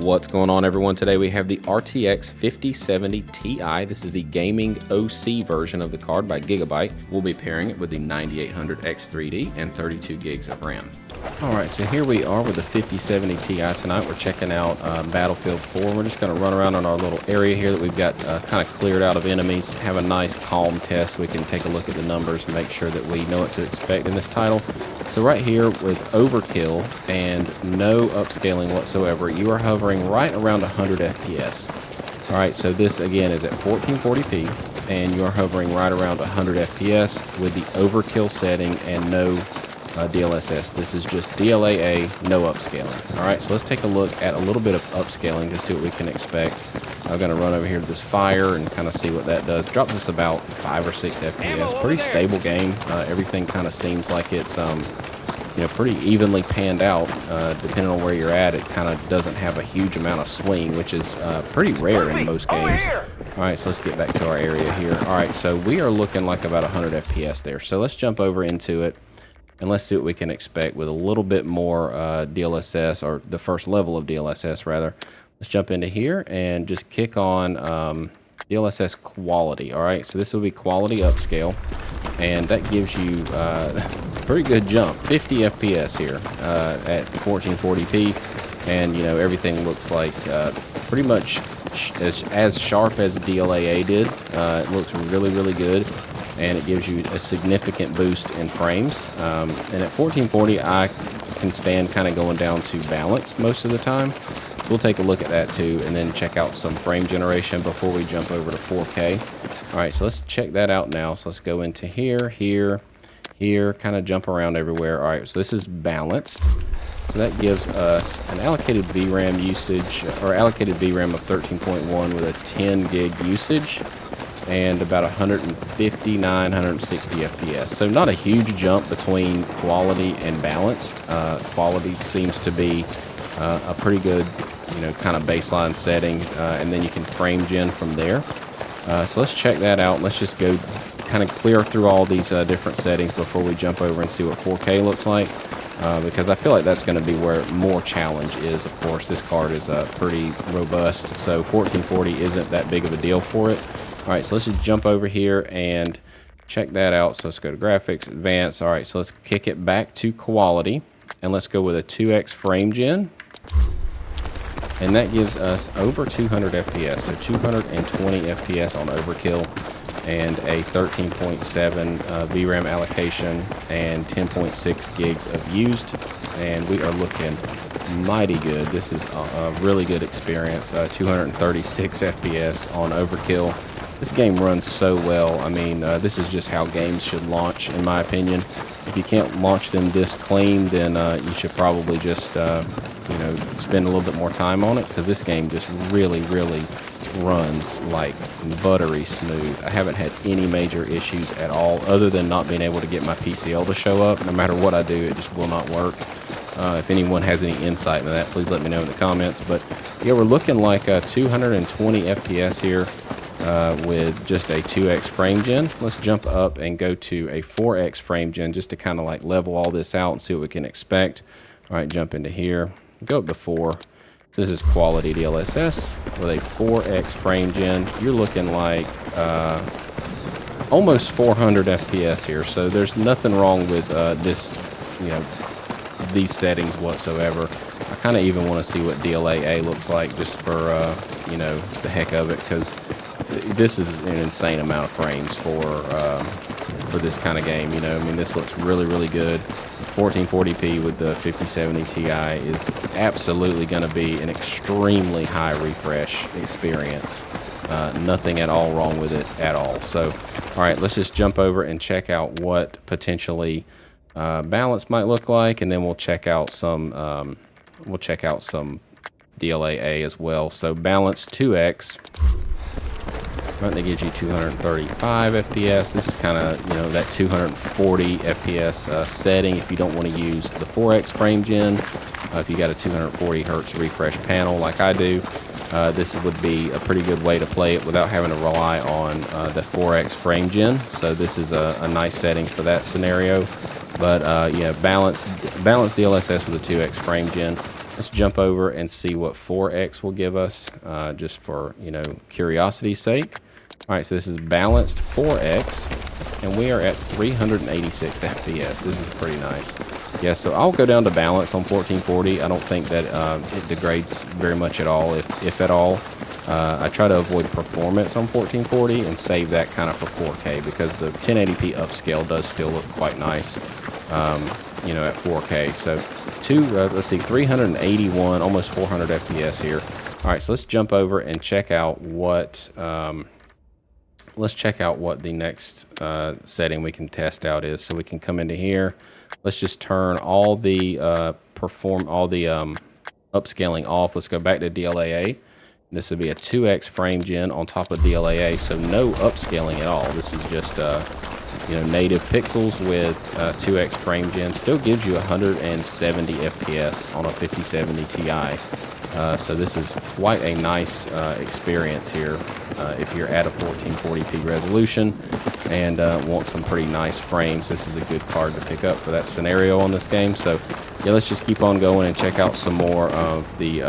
What's going on, everyone? Today we have the RTX 5070 Ti. This is the gaming OC version of the card by Gigabyte. We'll be pairing it with the 9800X3D and 32 gigs of RAM. Alright, so here we are with the 5070 Ti tonight. We're checking out Battlefield 4. We're just going to run around in our little area here that we've got kind of cleared out of enemies, have a nice calm test. We can take a look at the numbers and make sure that we know what to expect in this title. So right here with Overkill and no upscaling whatsoever, you are hovering right around 100 FPS. Alright, so this again is at 1440p and you are hovering right around 100 FPS with the Overkill setting and no DLSS. This is just DLAA, no upscaling. Alright, so let's take a look at a little bit of upscaling to see what we can expect. I'm going to run over here to this fire and kind of see what that does. Drops us about 5 or 6 FPS. Pretty stable game. Everything kind of seems like it's pretty evenly panned out. Depending on where you're at, it kind of doesn't have a huge amount of swing, which is pretty rare in most games. Alright, so let's get back to our area here. Alright, so we are looking like about 100 FPS there. So let's jump over into it. And let's see what we can expect with a little bit more DLSS, or the first level of DLSS, rather. Let's jump into here and just kick on DLSS quality. All right, so this will be quality upscale, and that gives you a pretty good jump, 50 FPS here at 1440p, and everything looks like pretty much as sharp as DLAA did. It looks really good. And it gives you a significant boost in frames. And at 1440, I can stand kind of going down to balanced most of the time. So we'll take a look at that too, and then check out some frame generation before we jump over to 4K. All right, so let's check that out now. So let's go into here, kind of jump around everywhere. All right, so this is balanced. So that gives us an allocated VRAM usage, or allocated VRAM of 13.1 with a 10 gig usage, and about 159, 160 FPS. So not a huge jump between quality and balanced. Quality seems to be a pretty good, kind of baseline setting, and then you can frame gen from there. So let's check that out. Let's just go kind of clear through all these different settings before we jump over and see what 4K looks like, because I feel like that's going to be where more challenge is. Of course, this card is pretty robust, so 1440 isn't that big of a deal for it. All right, so let's just jump over here and check that out. So let's go to graphics, advanced. All right, so let's kick it back to quality, and let's go with a 2x frame gen. And that gives us over 200 FPS, so 220 FPS on Overkill, and a 13.7 VRAM allocation, and 10.6 gigs of used. And we are looking mighty good. This is a really good experience. 236 FPS on Overkill. This game runs so well. I mean, this is just how games should launch, in my opinion. If you can't launch them this clean, then you should probably just, spend a little bit more time on it, because this game just really runs like buttery smooth. I haven't had any major issues at all, other than not being able to get my PCL to show up. No matter what I do, it just will not work. If anyone has any insight into that, please let me know in the comments. But yeah, we're looking like 220 FPS here. With just a 2x frame gen. Let's jump up and go to a 4x frame gen just to kind of like level all this out and see what we can expect. All right, jump into here, go up to 4. So this is quality DLSS with a 4x frame gen. You're looking like almost 400 FPS here. So there's nothing wrong with this, these settings whatsoever. I kind of even want to see what DLAA looks like just for the heck of it, because this is an insane amount of frames for this kind of game. I mean, this looks really good. 1440p with the 5070 Ti is absolutely going to be an extremely high refresh experience. Nothing at all wrong with it at all. So, all right, let's just jump over and check out what potentially balance might look like, and then we'll check out some DLAA as well. So balance 2x. Right, that gives you 235 FPS. This is kind of, that 240 FPS setting if you don't want to use the 4x frame gen. If you got a 240 hertz refresh panel like I do, this would be a pretty good way to play it without having to rely on the 4x frame gen. So this is a nice setting for that scenario. But yeah, balanced DLSS with a 2x frame gen. Let's jump over and see what 4X will give us, just for, you know, curiosity's sake. All right, so this is balanced 4X, and we are at 386 FPS. This is pretty nice. Yeah, so I'll go down to balance on 1440. I don't think that it degrades very much at all, if at all. I try to avoid performance on 1440 and save that kind of for 4K, because the 1080p upscale does still look quite nice, you know, at 4K. So let's see, 381, almost 400 FPS here. All right, so let's jump over and check out what the next setting we can test out is. So we can come into here. Let's just turn all the upscaling off. Let's go back to DLAA. This would be a 2x frame gen on top of DLAA, so no upscaling at all. This is just you know, native pixels with 2x frame gen. Still gives you 170 FPS on a 5070 Ti. So this is quite a nice experience here if you're at a 1440p resolution and want some pretty nice frames. This is a good card to pick up for that scenario on this game. So yeah, let's just keep on going and check out some more of the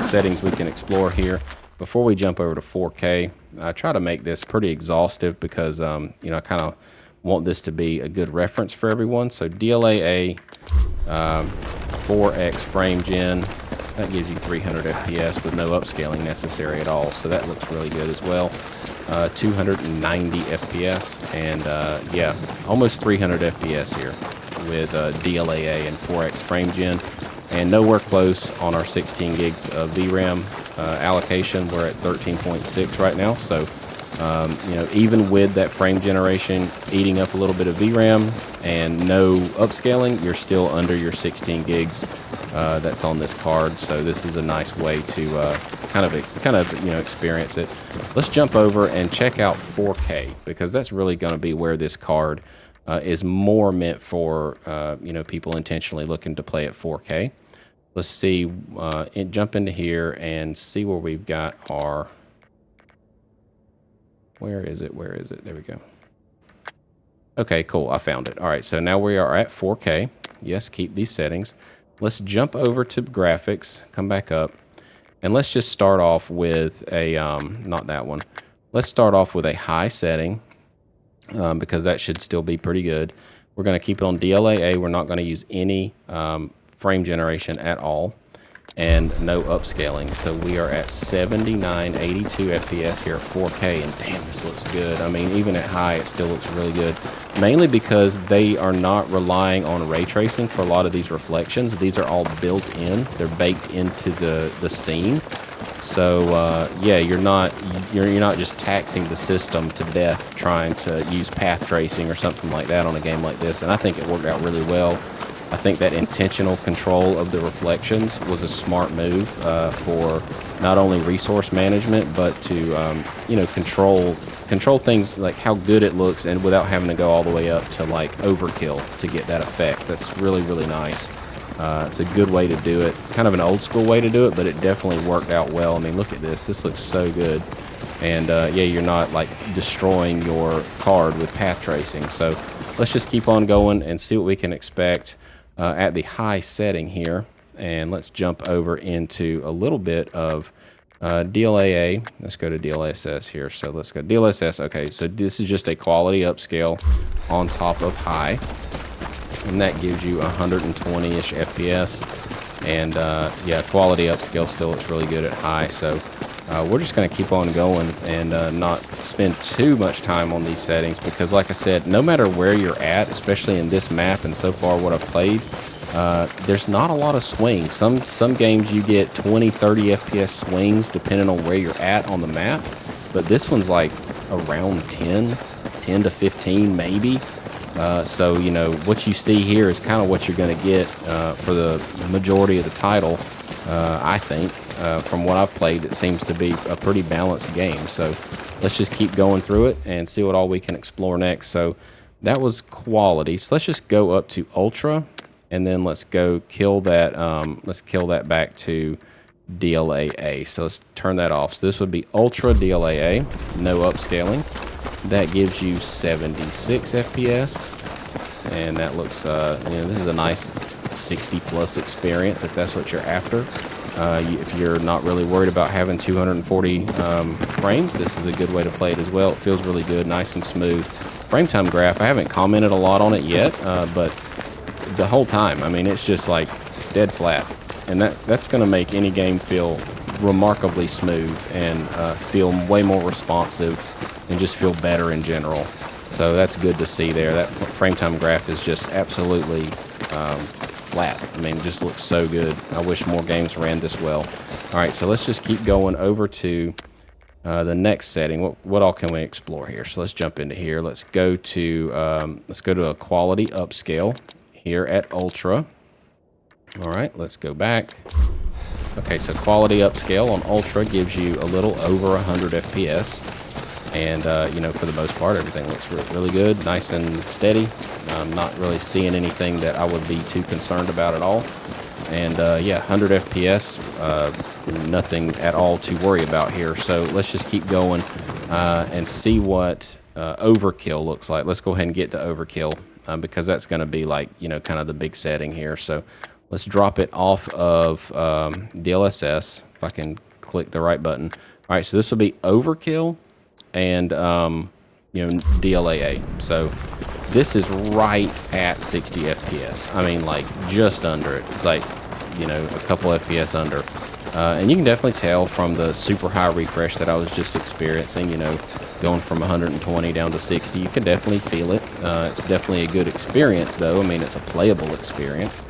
settings we can explore here. Before we jump over to 4K, I try to make this pretty exhaustive because you know, I kind of want this to be a good reference for everyone. So DLAA 4X frame gen, that gives you 300 FPS with no upscaling necessary at all. So that looks really good as well. 290 FPS, and yeah, almost 300 FPS here with DLAA and 4X frame gen, and nowhere close on our 16 gigs of VRAM allocation. We're at 13.6 right now. So you know, even with that frame generation eating up a little bit of VRAM and no upscaling, you're still under your 16 gigs that's on this card. So this is a nice way to kind of you know, experience it. Let's jump over and check out 4K, because that's really going to be where this card is more meant for you know, people intentionally looking to play at 4K. Let's see, jump into here and see where we've got our, where is it? There we go. Okay, cool, I found it. All right, so now we are at 4K. Yes, keep these settings. Let's jump over to graphics, come back up, and let's just start off with a, not that one. Let's start off with a high setting, because that should still be pretty good. We're going to keep it on DLAA. We're not going to use any frame generation at all, and no upscaling. So we are at 7982 FPS here at 4K, and damn, this looks good. I mean, even at high, it still looks really good, mainly because they are not relying on ray tracing for a lot of these reflections. These are all built in. They're baked into the scene. So yeah, you're not just taxing the system to death trying to use path tracing or something like that on a game like this. And I think it worked out really well. I think that intentional control of the reflections was a smart move for not only resource management, but to you know, control things like how good it looks, and without having to go all the way up to like overkill to get that effect. That's really, really nice. It's a good way to do it, kind of an old school way to do it, but it definitely worked out well. I mean, look at this. This looks so good. And yeah, you're not like destroying your card with path tracing. So let's just keep on going and see what we can expect at the high setting here. And let's jump over into a little bit of DLAA. Let's go to DLSS here. So let's go DLSS. Okay, so this is just a quality upscale on top of high, and that gives you 120-ish FPS. And yeah, quality upscale still looks really good at high. So we're just going to keep on going and not spend too much time on these settings, because like I said, no matter where you're at, especially in this map and so far what I've played, there's not a lot of swings. Some games you get 20, 30 FPS swings depending on where you're at on the map, but this one's like around 10 to 15 maybe. So, you know, what you see here is kind of what you're going to get for the majority of the title, I think. From what I've played, it seems to be a pretty balanced game. So let's just keep going through it and see what all we can explore next. So that was quality. So let's just go up to Ultra, and then let's go kill that. Let's kill that back to DLAA. So let's turn that off. So this would be Ultra DLAA, no upscaling. That gives you 76 FPS, and that looks, you know, this is a nice 60 plus experience if that's what you're after. If you're not really worried about having 240 frames, this is a good way to play it as well. It feels really good, nice and smooth. Frame time graph, I haven't commented a lot on it yet, but the whole time, I mean, it's just like dead flat. And that's going to make any game feel remarkably smooth and feel way more responsive and just feel better in general. So that's good to see there. That frame time graph is just absolutely flat. I mean, it just looks so good. I wish more games ran this well. All right, so let's just keep going over to the next setting. What all can we explore here? So let's jump into here. Let's go to a quality upscale here at Ultra. All right, let's go back. Okay, so quality upscale on Ultra gives you a little over 100 FPS. And, you know, for the most part, everything looks really good, nice and steady. I'm not really seeing anything that I would be too concerned about at all. And, yeah, 100 FPS, nothing at all to worry about here. So let's just keep going and see what Overkill looks like. Let's go ahead and get to Overkill because that's going to be like, you know, kind of the big setting here. So let's drop it off of DLSS, if I can click the right button. All right, so this will be Overkill and, you know, DLAA. So this is right at 60 FPS. I mean, like, just under it. It's like, you know, a couple FPS under. And you can definitely tell from the super high refresh that I was just experiencing, you know, going from 120 down to 60. You can definitely feel it. It's definitely a good experience, though. I mean, it's a playable experience.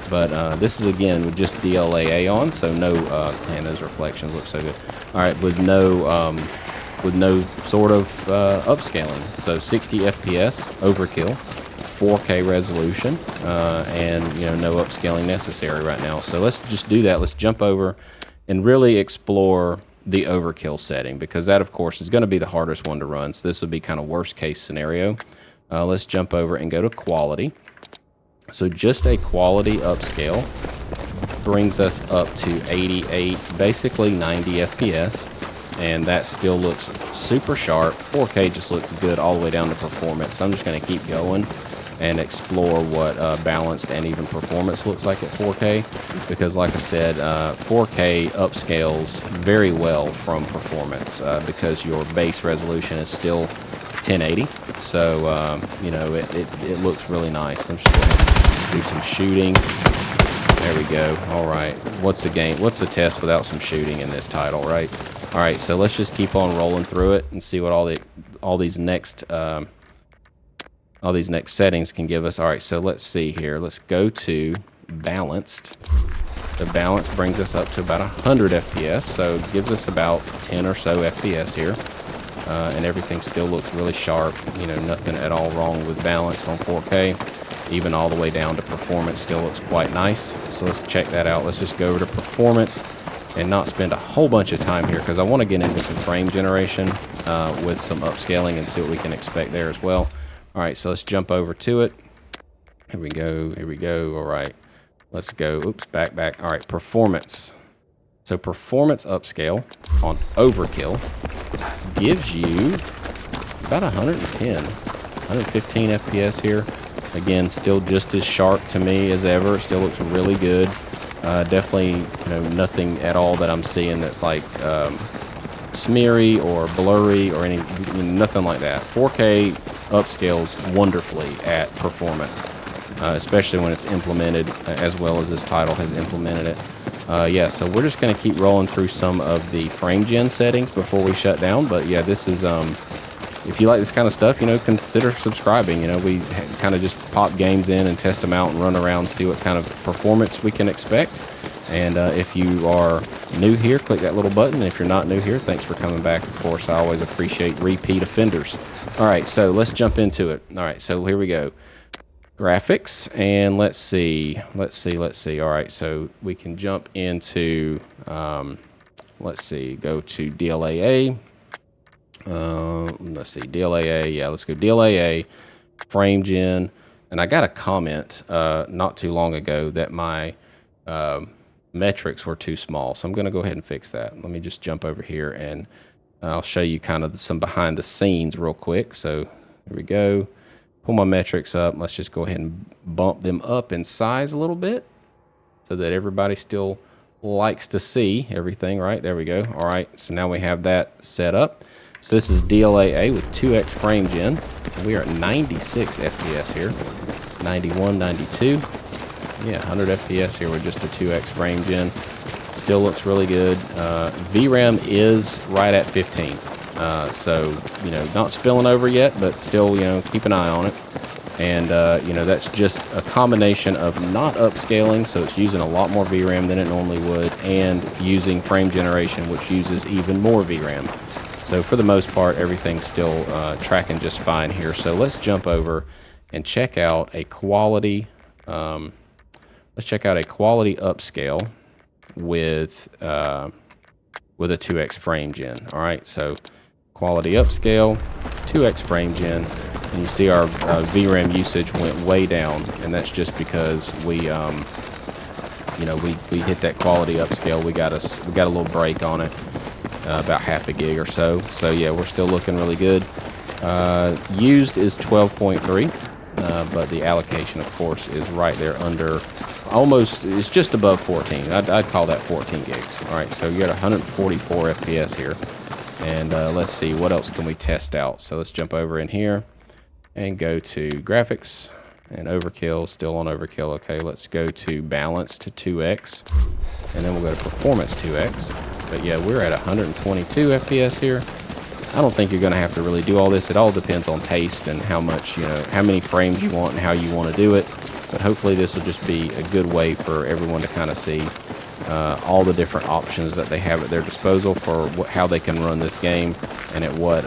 But this is, again, with just DLAA on, so no, man, those reflections look so good. All right, with no sort of upscaling. So 60 FPS, Overkill, 4K resolution, and, you know, no upscaling necessary right now. So let's just do that. Let's jump over and really explore the Overkill setting, because that, of course, is going to be the hardest one to run. So this would be kind of worst case scenario. Let's jump over and go to quality. So just a quality upscale brings us up to 88, basically 90 FPS, and that still looks super sharp. 4K just looks good all the way down to performance. So I'm just going to keep going and explore what balanced and even performance looks like at 4K, because like I said, 4K upscales very well from performance because your base resolution is still 1080. So, you know, it looks really nice. I'm just going to do some shooting. There we go. All right. What's the game? What's the test without some shooting in this title, right? All right. So let's just keep on rolling through it and see what all these next settings can give us. All right. So let's see here. Let's go to balanced. The balance brings us up to about 100 FPS. So it gives us about 10 or so FPS here. And everything still looks really sharp. You know, nothing at all wrong with balance on 4K. Even all the way down to performance still looks quite nice. So let's check that out. Let's just go over to performance and not spend a whole bunch of time here, because I want to get into some frame generation with some upscaling and see what we can expect there as well. All right, so let's jump over to it. Here we go. Here we go. All right, let's go. Oops, back. All right, performance. So performance upscale on Overkill gives you about 110, 115 FPS here. Again, still just as sharp to me as ever. It still looks really good. Definitely, you know, nothing at all that I'm seeing that's like smeary or blurry or nothing like that. 4K upscales wonderfully at performance, especially when it's implemented as well as this title has implemented it. Yeah, so we're just going to keep rolling through some of the frame gen settings before we shut down. But yeah, this is if you like this kind of stuff, you know, consider subscribing. You know, we kind of just pop games in and test them out and run around and see what kind of performance we can expect. And if you are new here, click that little button. If you're not new here, thanks for coming back. Of course, I always appreciate repeat offenders. All right, so let's jump into it. All right, so here we go. Graphics, and let's see. All right, so we can jump into, let's see, go to DLAA. Let's see, DLAA, yeah, let's go DLAA, frame gen. And I got a comment not too long ago that my metrics were too small, so I'm going to go ahead and fix that. Let me just jump over here and I'll show you kind of some behind the scenes real quick. So here we go. pull my metrics up. Let's just go ahead and bump them up in size a little bit so that everybody still likes to see everything, right? There we go. All right, so now we have that set up. So this is DLAA with 2x frame gen. We are at 96 FPS here, 91, 92. Yeah, 100 FPS here with just a 2x frame gen. Still looks really good. VRAM is right at 15. So, you know, not spilling over yet, but still, you know, keep an eye on it. And, you know, that's just a combination of not upscaling, so it's using a lot more VRAM than it normally would, and using frame generation, which uses even more VRAM. So for the most part, everything's still tracking just fine here. So let's jump over and check out a quality, upscale with a 2x frame gen. All right, so quality upscale, 2x frame gen, and you see our VRAM usage went way down, and that's just because we, you know, we hit that quality upscale. We got a little break on it, about half a gig or so. So yeah, we're still looking really good. Used is 12.3, but the allocation, of course, is right there under. Almost, it's just above 14. I'd call that 14 gigs. All right, so you're at 144 FPS here. And let's see, what else can we test out? So let's jump over in here and go to graphics and overkill, still on overkill. Okay, let's go to balance to 2x, and then we'll go to performance 2x. But yeah, we're at 122 FPS here. I don't think you're gonna have to really do all this. It all depends on taste and how much, you know, how many frames you want and how you want to do it. But hopefully this will just be a good way for everyone to kind of see all the different options that they have at their disposal for how they can run this game, and at what,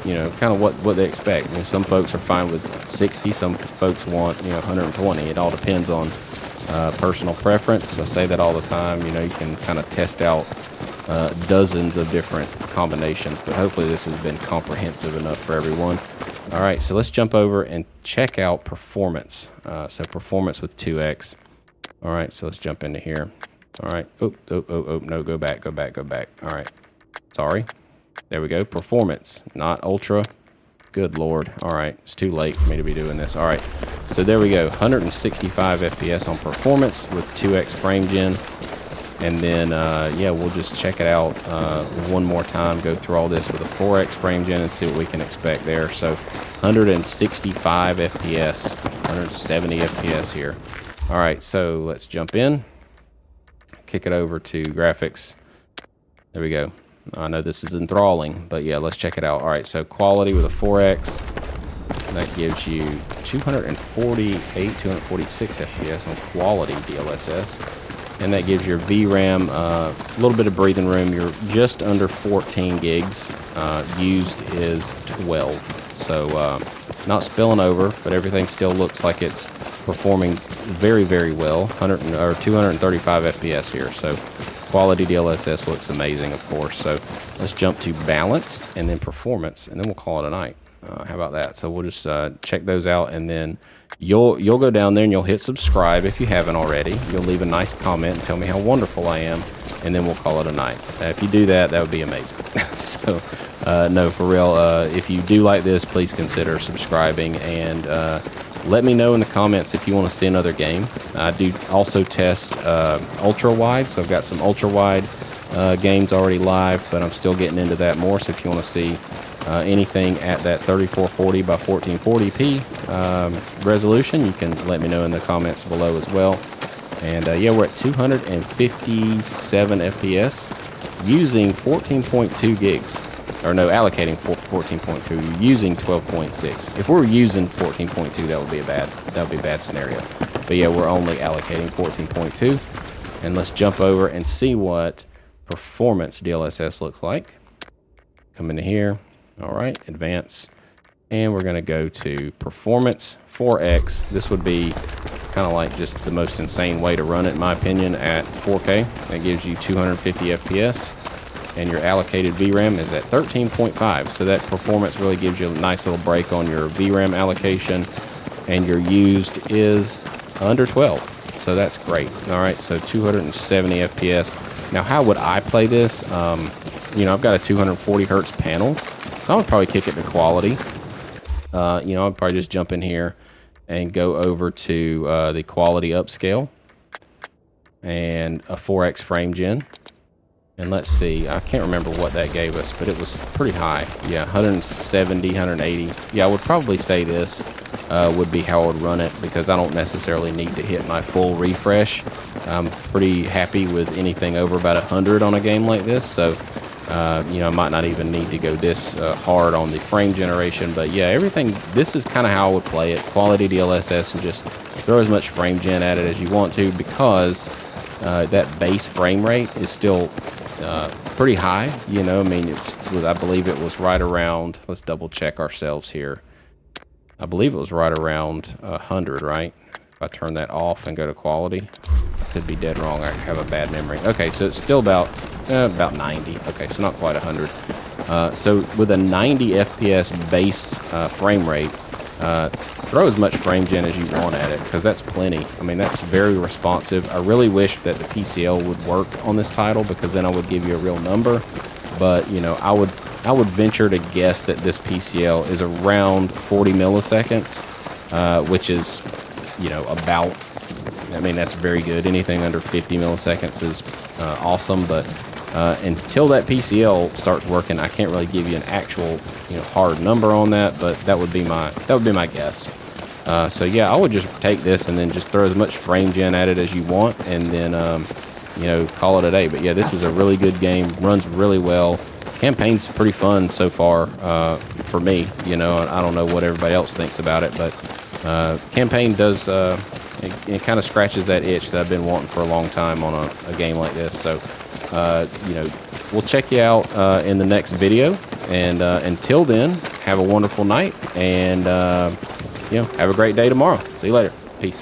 you know, kind of what they expect. You know, some folks are fine with 60, some folks want, you know, 120. It all depends on personal preference. I say that all the time. You know, you can kind of test out dozens of different combinations, but hopefully this has been comprehensive enough for everyone. All right, so let's jump over and check out performance. So performance with 2x. All right, so let's jump into here. All right, no, go back. All right, sorry. There we go, performance, not ultra. Good Lord. All right, it's too late for me to be doing this. All right, so there we go, 165 FPS on performance with 2x frame gen. And then, yeah, we'll just check it out one more time, go through all this with a 4x frame gen and see what we can expect there. So 165 FPS, 170 FPS here. All right, so let's jump in, kick it over to graphics. There we go. I know this is enthralling, but yeah, let's check it out. All right, so quality with a 4x, that gives you 248, 246 FPS on quality DLSS. And that gives your VRAM a little bit of breathing room. You're just under 14 gigs. Used is 12. So not spilling over, but everything still looks like it's performing very, very well. 235 FPS here. So quality DLSS looks amazing, of course. So let's jump to balanced and then performance, and then we'll call it a night. How about that? So we'll just check those out, and then you'll go down there and you'll hit subscribe if you haven't already. You'll leave a nice comment and tell me how wonderful I am, and then we'll call it a night. If you do that, that would be amazing. So no, for real, if you do like this, please consider subscribing, and let me know in the comments if you want to see another game. I do also test ultra wide, so I've got some ultra wide games already live, but I'm still getting into that more. So if you want to see anything at that 3440 by 1440p resolution, you can let me know in the comments below as well. And yeah, we're at 257 FPS using 14.2 gigs. Or no, allocating 14.2, using 12.6. If we're using 14.2, that would be a bad scenario. But yeah, we're only allocating 14.2. And let's jump over and see what performance DLSS looks like. Come into here. All right, advance. And we're gonna go to performance 4x. This would be kind of like just the most insane way to run it, in my opinion, at 4K. That gives you 250 FPS. And your allocated VRAM is at 13.5. So that performance really gives you a nice little break on your VRAM allocation. And your used is under 12. So that's great. All right, so 270 FPS. Now, how would I play this? You know, I've got a 240 hertz panel. So I would probably kick it to quality. You know, I'll probably just jump in here and go over to the quality upscale and a 4x frame gen. And let's see, I can't remember what that gave us, but it was pretty high. Yeah, 170, 180. Yeah, I would probably say this would be how I would run it, because I don't necessarily need to hit my full refresh. I'm pretty happy with anything over about 100 on a game like this. So, you know, I might not even need to go this hard on the frame generation. But yeah, everything, this is kind of how I would play it. Quality DLSS, and just throw as much frame gen at it as you want to, because that base frame rate is still pretty high. You know, I mean, I believe it was right around, let's double check ourselves here. I believe it was right around 100, right? If I turn that off and go to quality, I could be dead wrong. I have a bad memory. Okay, so it's still about 90. Okay, so not quite 100. So with a 90 FPS base frame rate, throw as much frame gen as you want at it, because that's plenty. I mean, that's very responsive. I really wish that the PCL would work on this title, because then I would give you a real number. But, you know, I would venture to guess that this PCL is around 40 milliseconds, which is, you know, about, I mean, that's very good. Anything under 50 milliseconds is awesome. But until that PCL starts working, I can't really give you an actual, you know, hard number on that. But that would be my guess. So yeah, I would just take this and then just throw as much frame gen at it as you want, and then you know, call it a day. But yeah, this is a really good game. Runs really well. Campaign's pretty fun so far for me. You know, I don't know what everybody else thinks about it, but campaign does it kind of scratches that itch that I've been wanting for a long time on a game like this. So you know, we'll check you out in the next video. And until then, have a wonderful night, and you know, have a great day tomorrow. See you later. Peace.